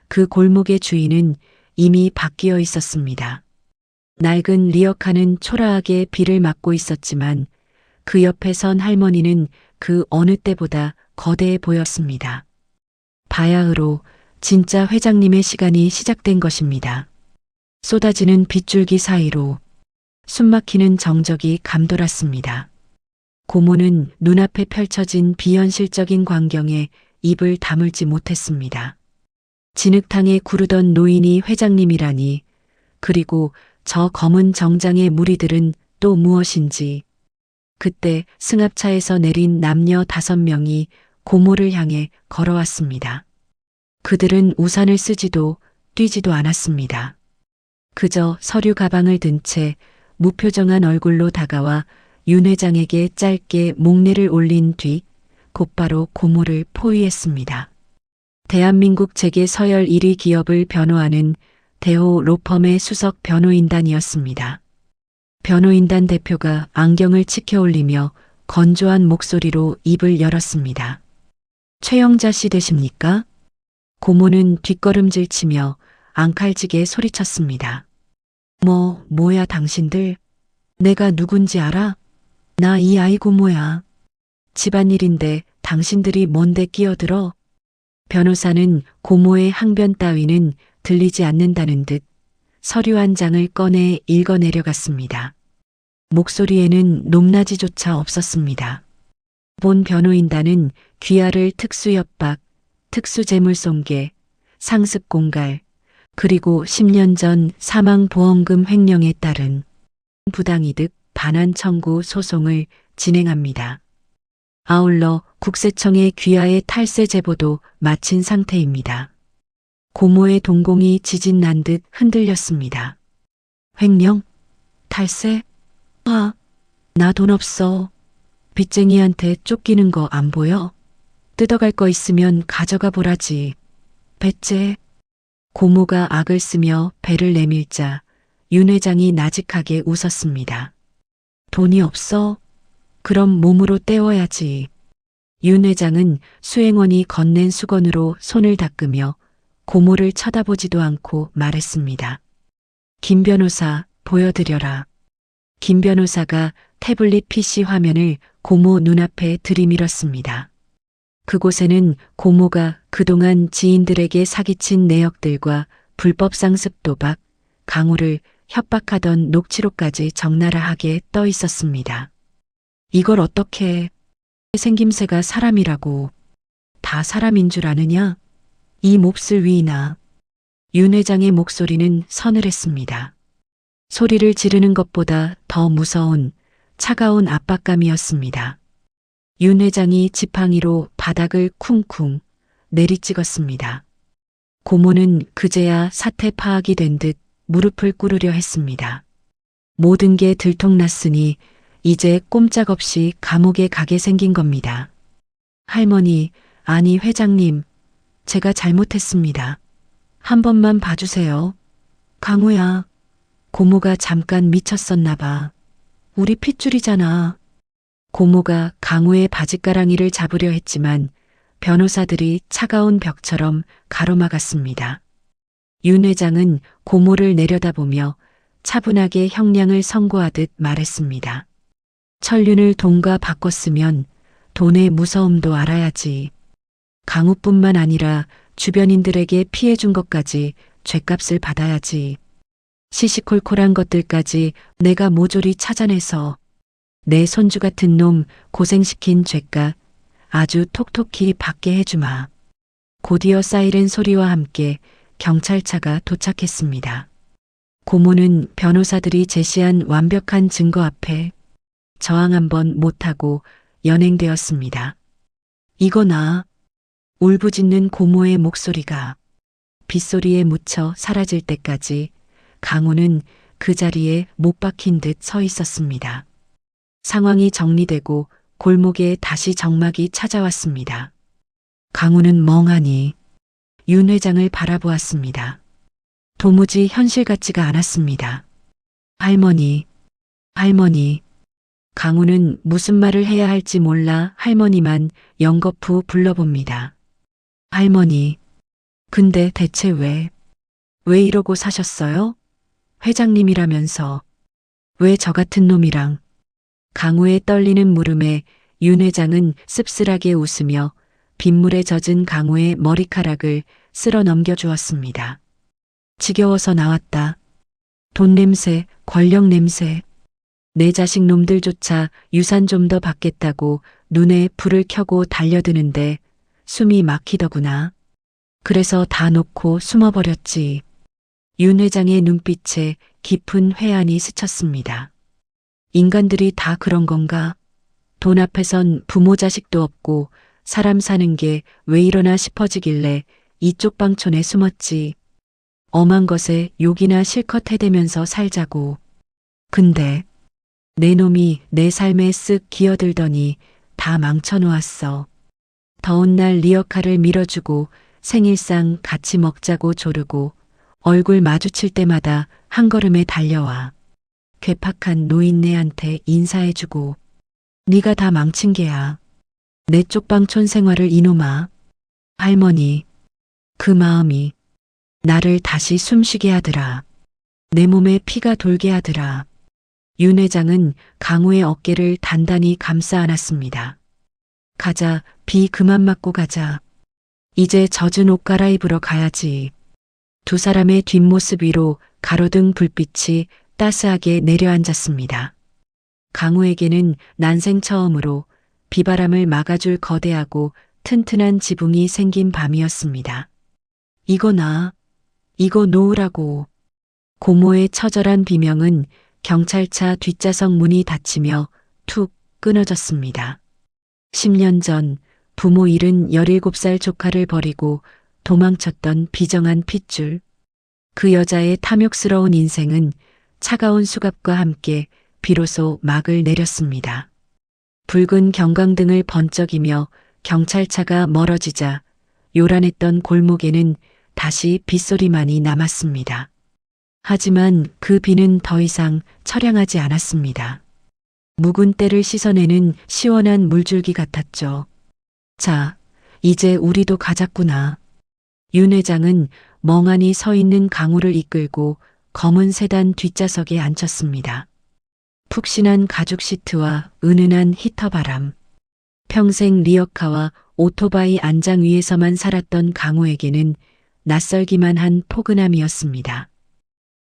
그 골목의 주인은 이미 바뀌어 있었습니다. 낡은 리어카는 초라하게 비를 맞고 있었지만 그 옆에 선 할머니는 그 어느 때보다 거대해 보였습니다. 바야흐로 진짜 회장님의 시간이 시작된 것입니다. 쏟아지는 빗줄기 사이로 숨막히는 정적이 감돌았습니다. 고모는 눈앞에 펼쳐진 비현실적인 광경에 입을 다물지 못했습니다. 진흙탕에 구르던 노인이 회장님이라니, 그리고 저 검은 정장의 무리들은 또 무엇인지. 그때 승합차에서 내린 남녀 5명이 고모를 향해 걸어왔습니다. 그들은 우산을 쓰지도 뛰지도 않았습니다. 그저 서류 가방을 든 채 무표정한 얼굴로 다가와 윤 회장에게 짧게 목례를 올린 뒤 곧바로 고모를 포위했습니다. 대한민국 재계 서열 1위 기업을 변호하는 대호 로펌의 수석 변호인단이었습니다. 변호인단 대표가 안경을 치켜 올리며 건조한 목소리로 입을 열었습니다. 최영자 씨 되십니까? 고모는 뒷걸음질 치며 앙칼지게 소리쳤습니다. 뭐야 당신들? 내가 누군지 알아? 나 이 아이 고모야. 집안일인데 당신들이 뭔데 끼어들어? 변호사는 고모의 항변 따위는 들리지 않는다는 듯 서류 한 장을 꺼내 읽어내려갔습니다. 목소리에는 높낮이조차 없었습니다. 본 변호인단은 귀하를 특수협박, 특수재물손괴, 상습공갈, 그리고 10년 전 사망보험금 횡령에 따른 부당이득 반환 청구 소송을 진행합니다. 아울러 국세청의 귀하의 탈세 제보도 마친 상태입니다. 고모의 동공이 지진 난 듯 흔들렸습니다. 횡령? 탈세? 나 돈 없어. 빚쟁이한테 쫓기는 거 안 보여? 뜯어갈 거 있으면 가져가 보라지. 배째. 고모가 악을 쓰며 배를 내밀자 윤 회장이 나직하게 웃었습니다. 돈이 없어? 그럼 몸으로 때워야지. 윤 회장은 수행원이 건넨 수건으로 손을 닦으며 고모를 쳐다보지도 않고 말했습니다. 김 변호사, 보여드려라. 김 변호사가 태블릿 PC 화면을 고모 눈앞에 들이밀었습니다. 그곳에는 고모가 그동안 지인들에게 사기친 내역들과 불법 상습 도박, 강우를 협박하던 녹취록까지 적나라하게 떠 있었습니다. 이걸 어떻게 생김새가 사람이라고. 다 사람인 줄 아느냐? 이 몹쓸 위인아. 윤 회장의 목소리는 서늘했습니다. 소리를 지르는 것보다 더 무서운 차가운 압박감이었습니다. 윤 회장이 지팡이로 바닥을 쿵쿵 내리찍었습니다. 고모는 그제야 사태 파악이 된 듯 무릎을 꿇으려 했습니다. 모든 게 들통났으니 이제 꼼짝없이 감옥에 가게 생긴 겁니다. 할머니, 아니 회장님, 제가 잘못했습니다. 한 번만 봐주세요. 강우야. 고모가 잠깐 미쳤었나 봐. 우리 핏줄이잖아. 고모가 강우의 바짓가랑이를 잡으려 했지만 변호사들이 차가운 벽처럼 가로막았습니다. 윤 회장은 고모를 내려다보며 차분하게 형량을 선고하듯 말했습니다. 천륜을 돈과 바꿨으면 돈의 무서움도 알아야지. 강우뿐만 아니라 주변인들에게 피해 준 것까지 죗값을 받아야지. 시시콜콜한 것들까지 내가 모조리 찾아내서 내 손주 같은 놈 고생시킨 죗값 아주 톡톡히 받게 해주마. 곧이어 사이렌 소리와 함께 경찰차가 도착했습니다. 고모는 변호사들이 제시한 완벽한 증거 앞에 저항 한번 못하고 연행되었습니다. 이거나. 울부짖는 고모의 목소리가 빗소리에 묻혀 사라질 때까지 강우는 그 자리에 못 박힌 듯 서 있었습니다. 상황이 정리되고 골목에 다시 정막이 찾아왔습니다. 강우는 멍하니 윤 회장을 바라보았습니다. 도무지 현실 같지가 않았습니다. 할머니. 강우는 무슨 말을 해야 할지 몰라 할머니만 연거푸 불러봅니다. 할머니, 근데 대체 왜 이러고 사셨어요? 회장님이라면서 왜 저 같은 놈이랑? 강우의 떨리는 물음에 윤 회장은 씁쓸하게 웃으며 빗물에 젖은 강우의 머리카락을 쓸어 넘겨주었습니다. 지겨워서 나왔다. 돈 냄새, 권력 냄새. 내 자식 놈들조차 유산 좀 더 받겠다고 눈에 불을 켜고 달려드는데 숨이 막히더구나. 그래서 다 놓고 숨어버렸지. 윤 회장의 눈빛에 깊은 회한이 스쳤습니다. 인간들이 다 그런 건가? 돈 앞에선 부모 자식도 없고 사람 사는 게 왜 이러나 싶어지길래 이쪽 방촌에 숨었지. 엄한 것에 욕이나 실컷 해대면서 살자고. 근데 내 놈이 내 삶에 쓱 기어들더니 다 망쳐놓았어. 더운 날 리어카를 밀어주고 생일상 같이 먹자고 조르고 얼굴 마주칠 때마다 한 걸음에 달려와. 괴팍한 노인네한테 인사해주고. 네가 다 망친 게야. 내 쪽방촌 생활을 이놈아. 할머니, 그 마음이 나를 다시 숨쉬게 하더라. 내 몸에 피가 돌게 하더라. 윤 회장은 강우의 어깨를 단단히 감싸 안았습니다. 가자, 비 그만 맞고 가자. 이제 젖은 옷 갈아입으러 가야지. 두 사람의 뒷모습 위로 가로등 불빛이 따스하게 내려앉았습니다. 강우에게는 난생 처음으로 비바람을 막아줄 거대하고 튼튼한 지붕이 생긴 밤이었습니다. 이거 놓으라고. 고모의 처절한 비명은 경찰차 뒷좌석 문이 닫히며 툭 끊어졌습니다. 10년 전 부모 잃은 17살 조카를 버리고 도망쳤던 비정한 핏줄. 그 여자의 탐욕스러운 인생은 차가운 수갑과 함께 비로소 막을 내렸습니다. 붉은 경광등을 번쩍이며 경찰차가 멀어지자 요란했던 골목에는 다시 빗소리만이 남았습니다. 하지만 그 비는 더 이상 처량하지 않았습니다. 묵은 때를 씻어내는 시원한 물줄기 같았죠. 자, 이제 우리도 가자꾸나. 윤 회장은 멍하니 서 있는 강우를 이끌고 검은 세단 뒷좌석에 앉혔습니다. 푹신한 가죽 시트와 은은한 히터바람. 평생 리어카와 오토바이 안장 위에서만 살았던 강우에게는 낯설기만 한 포근함이었습니다.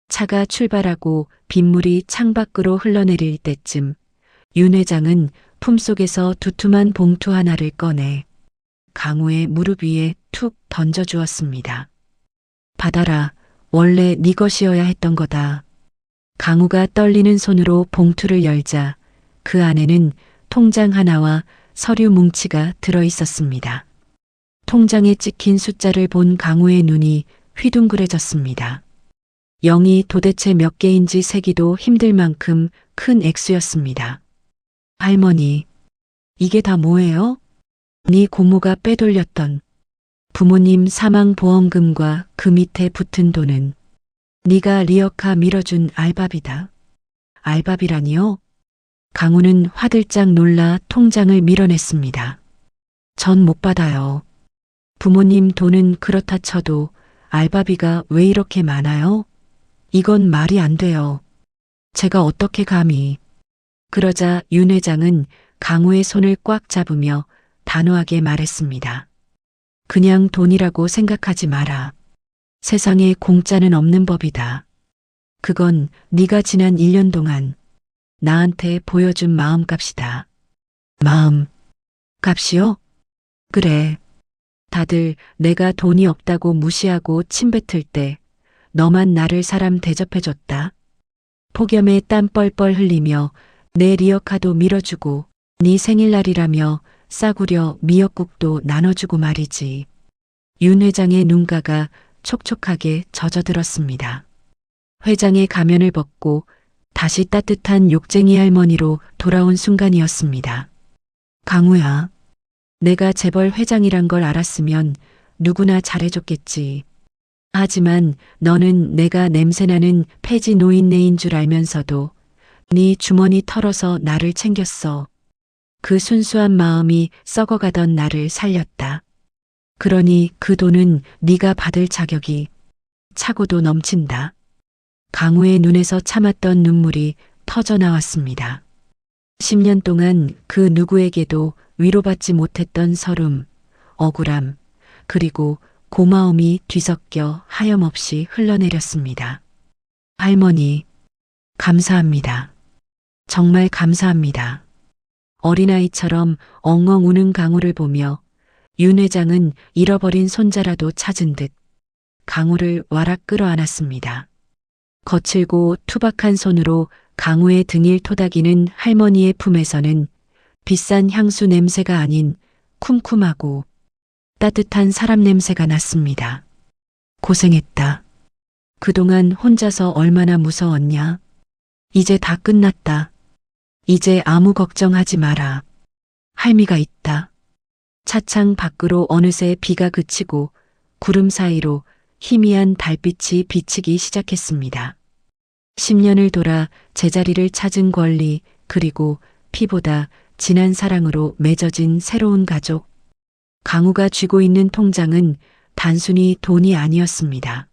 차가 출발하고 빗물이 창밖으로 흘러내릴 때쯤 윤 회장은 품속에서 두툼한 봉투 하나를 꺼내 강우의 무릎 위에 툭 던져주었습니다. 받아라. 원래 네 것이어야 했던 거다. 강우가 떨리는 손으로 봉투를 열자 그 안에는 통장 하나와 서류 뭉치가 들어 있었습니다. 통장에 찍힌 숫자를 본 강우의 눈이 휘둥그레졌습니다. 0이 도대체 몇 개인지 세기도 힘들 만큼 큰 액수였습니다. 할머니, 이게 다 뭐예요? 네 고모가 빼돌렸던 부모님 사망보험금과 그 밑에 붙은 돈은 네가 리어카 밀어준 알바비다. 알바비라니요? 강우는 화들짝 놀라 통장을 밀어냈습니다. 전 못 받아요. 부모님 돈은 그렇다 쳐도 알바비가 왜 이렇게 많아요? 이건 말이 안 돼요. 제가 어떻게 감히. 그러자 윤 회장은 강우의 손을 꽉 잡으며 단호하게 말했습니다. 그냥 돈이라고 생각하지 마라. 세상에 공짜는 없는 법이다. 그건 네가 지난 1년 동안 나한테 보여준 마음값이다. 마음값이요? 그래. 다들 내가 돈이 없다고 무시하고 침뱉을 때 너만 나를 사람 대접해줬다. 폭염에 땀 뻘뻘 흘리며 내 리어카도 밀어주고 네 생일날이라며 싸구려 미역국도 나눠주고 말이지. 윤 회장의 눈가가 촉촉하게 젖어들었습니다. 회장의 가면을 벗고 다시 따뜻한 욕쟁이 할머니로 돌아온 순간이었습니다. 강우야, 내가 재벌 회장이란 걸 알았으면 누구나 잘해줬겠지. 하지만 너는 내가 냄새나는 폐지 노인네인 줄 알면서도 네 주머니 털어서 나를 챙겼어. 그 순수한 마음이 썩어가던 나를 살렸다. 그러니 그 돈은 네가 받을 자격이 차고도 넘친다. 강우의 눈에서 참았던 눈물이 터져 나왔습니다. 10년 동안 그 누구에게도 위로받지 못했던 서름, 억울함, 그리고 고마움이 뒤섞여 하염없이 흘러내렸습니다. 할머니, 감사합니다. 정말 감사합니다. 어린아이처럼 엉엉 우는 강우를 보며 윤 회장은 잃어버린 손자라도 찾은 듯 강우를 와락 끌어안았습니다. 거칠고 투박한 손으로 강우의 등을 토닥이는 할머니의 품에서는 비싼 향수 냄새가 아닌 쿰쿰하고 따뜻한 사람 냄새가 났습니다. 고생했다. 그동안 혼자서 얼마나 무서웠냐? 이제 다 끝났다. 이제 아무 걱정하지 마라. 할미가 있다. 차창 밖으로 어느새 비가 그치고 구름 사이로 희미한 달빛이 비치기 시작했습니다. 10년을 돌아 제자리를 찾은 권리, 그리고 피보다 진한 사랑으로 맺어진 새로운 가족. 강우가 쥐고 있는 통장은 단순히 돈이 아니었습니다.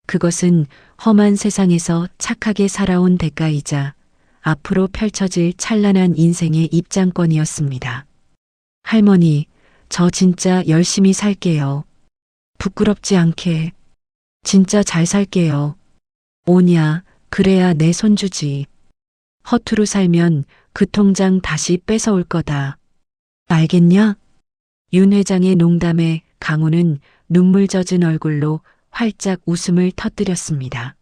그것은 험한 세상에서 착하게 살아온 대가이자 앞으로 펼쳐질 찬란한 인생의 입장권이었습니다. 할머니, 저 진짜 열심히 살게요. 부끄럽지 않게. 진짜 잘 살게요. 오냐, 그래야 내 손주지. 허투루 살면 그 통장 다시 뺏어올 거다. 알겠냐? 윤 회장의 농담에 강우는 눈물 젖은 얼굴로 활짝 웃음을 터뜨렸습니다.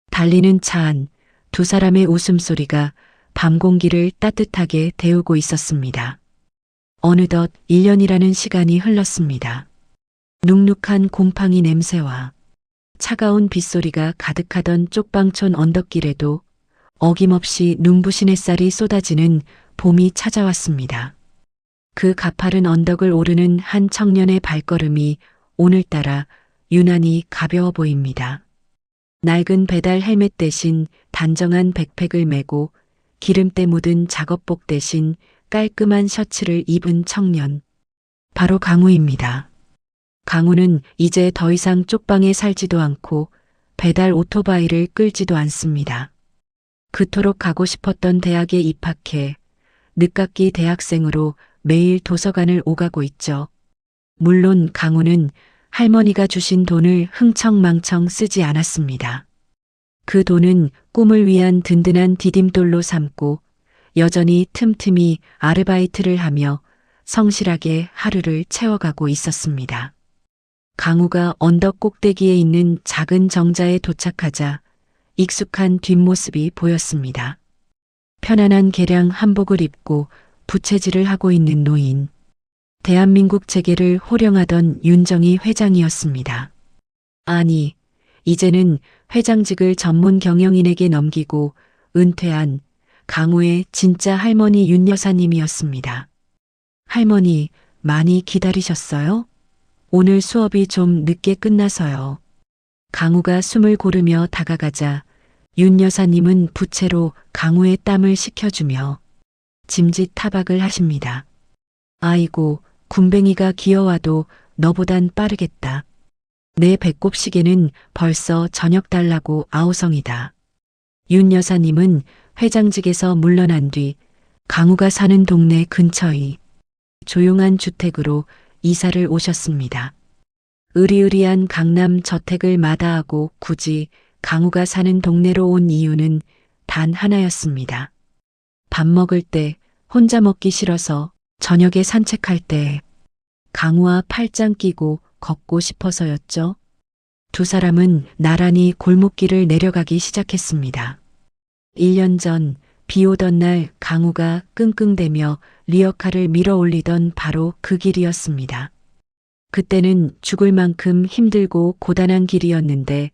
달리는 차 안, 두 사람의 웃음소리가 밤 공기를 따뜻하게 데우고 있었습니다. 어느덧 1년이라는 시간이 흘렀습니다. 눅눅한 곰팡이 냄새와 차가운 빗소리가 가득하던 쪽방촌 언덕길에도 어김없이 눈부신 햇살이 쏟아지는 봄이 찾아왔습니다. 그 가파른 언덕을 오르는 한 청년의 발걸음이 오늘따라 유난히 가벼워 보입니다. 낡은 배달 헬멧 대신 단정한 백팩을 메고 기름때 묻은 작업복 대신 깔끔한 셔츠를 입은 청년. 바로 강우입니다. 강우는 이제 더 이상 쪽방에 살지도 않고 배달 오토바이를 끌지도 않습니다. 그토록 가고 싶었던 대학에 입학해 늦깎이 대학생으로 매일 도서관을 오가고 있죠. 물론 강우는 할머니가 주신 돈을 흥청망청 쓰지 않았습니다. 그 돈은 꿈을 위한 든든한 디딤돌로 삼고 여전히 틈틈이 아르바이트를 하며 성실하게 하루를 채워가고 있었습니다. 강우가 언덕 꼭대기에 있는 작은 정자에 도착하자 익숙한 뒷모습이 보였습니다. 편안한 개량 한복을 입고 부채질을 하고 있는 노인. 대한민국 재계를 호령하던 윤정희 회장이었습니다. 아니, 이제는 회장직을 전문 경영인에게 넘기고 은퇴한 강우의 진짜 할머니 윤 여사님이었습니다. 할머니, 많이 기다리셨어요? 오늘 수업이 좀 늦게 끝나서요. 강우가 숨을 고르며 다가가자 윤 여사님은 부채로 강우의 땀을 식혀주며 짐짓 타박을 하십니다. 아이고, 군뱅이가 기어와도 너보단 빠르겠다. 내 배꼽 시계는 벌써 저녁 달라고 아우성이다. 윤 여사님은 회장직에서 물러난 뒤 강우가 사는 동네 근처의 조용한 주택으로 이사를 오셨습니다. 으리으리한 강남 저택을 마다하고 굳이 강우가 사는 동네로 온 이유는 단 하나였습니다. 밥 먹을 때 혼자 먹기 싫어서 저녁에 산책할 때 강우와 팔짱 끼고 걷고 싶어서였죠. 두 사람은 나란히 골목길을 내려가기 시작했습니다. 1년 전 비 오던 날 강우가 끙끙대며 리어카를 밀어 올리던 바로 그 길이었습니다. 그때는 죽을 만큼 힘들고 고단한 길이었는데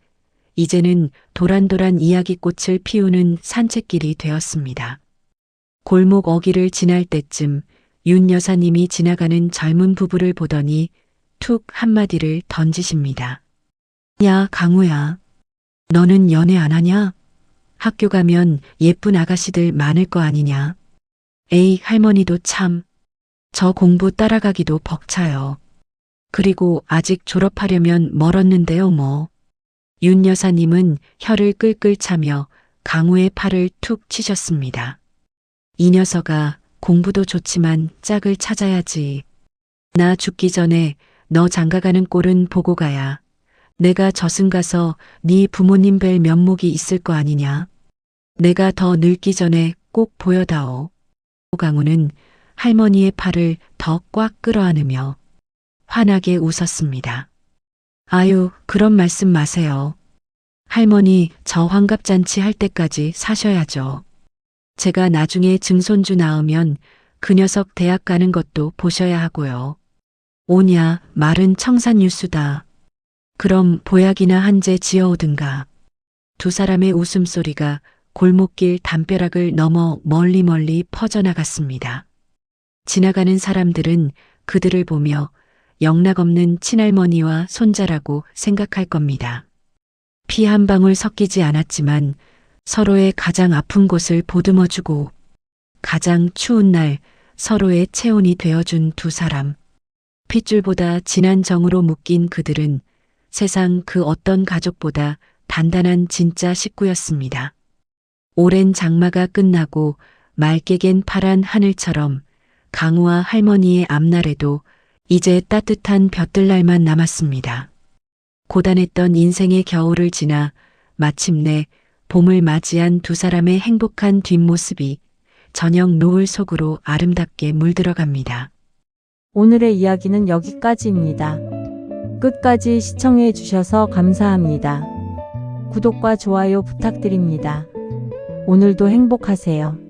이제는 도란도란 이야기꽃을 피우는 산책길이 되었습니다. 골목 어귀를 지날 때쯤 윤 여사님이 지나가는 젊은 부부를 보더니 툭 한마디를 던지십니다. 야, 강우야. 너는 연애 안 하냐? 학교 가면 예쁜 아가씨들 많을 거 아니냐. 에이, 할머니도 참. 저 공부 따라가기도 벅차요. 그리고 아직 졸업하려면 멀었는데요, 뭐. 윤 여사님은 혀를 끌끌 차며 강우의 팔을 툭 치셨습니다. 이 녀석아, 공부도 좋지만 짝을 찾아야지. 나 죽기 전에 너 장가가는 꼴은 보고 가야. 내가 저승 가서 네 부모님 뵐 면목이 있을 거 아니냐. 내가 더 늙기 전에 꼭 보여다오. 강우는 할머니의 팔을 더 꽉 끌어안으며 환하게 웃었습니다. 아유, 그런 말씀 마세요. 할머니, 저 환갑잔치 할 때까지 사셔야죠. 제가 나중에 증손주 낳으면 그 녀석 대학 가는 것도 보셔야 하고요. 오냐, 말은 청산유수다. 그럼 보약이나 한 재 지어오든가. 두 사람의 웃음소리가 골목길 담벼락을 넘어 멀리 퍼져나갔습니다. 지나가는 사람들은 그들을 보며 영락없는 친할머니와 손자라고 생각할 겁니다. 피 한 방울 섞이지 않았지만 서로의 가장 아픈 곳을 보듬어주고 가장 추운 날 서로의 체온이 되어준 두 사람. 핏줄보다 진한 정으로 묶인 그들은 세상 그 어떤 가족보다 단단한 진짜 식구였습니다. 오랜 장마가 끝나고 맑게 갠 파란 하늘처럼 강우와 할머니의 앞날에도 이제 따뜻한 볕들날만 남았습니다. 고단했던 인생의 겨울을 지나 마침내 봄을 맞이한 두 사람의 행복한 뒷모습이 저녁 노을 속으로 아름답게 물들어갑니다. 오늘의 이야기는 여기까지입니다. 끝까지 시청해 주셔서 감사합니다. 구독과 좋아요 부탁드립니다. 오늘도 행복하세요.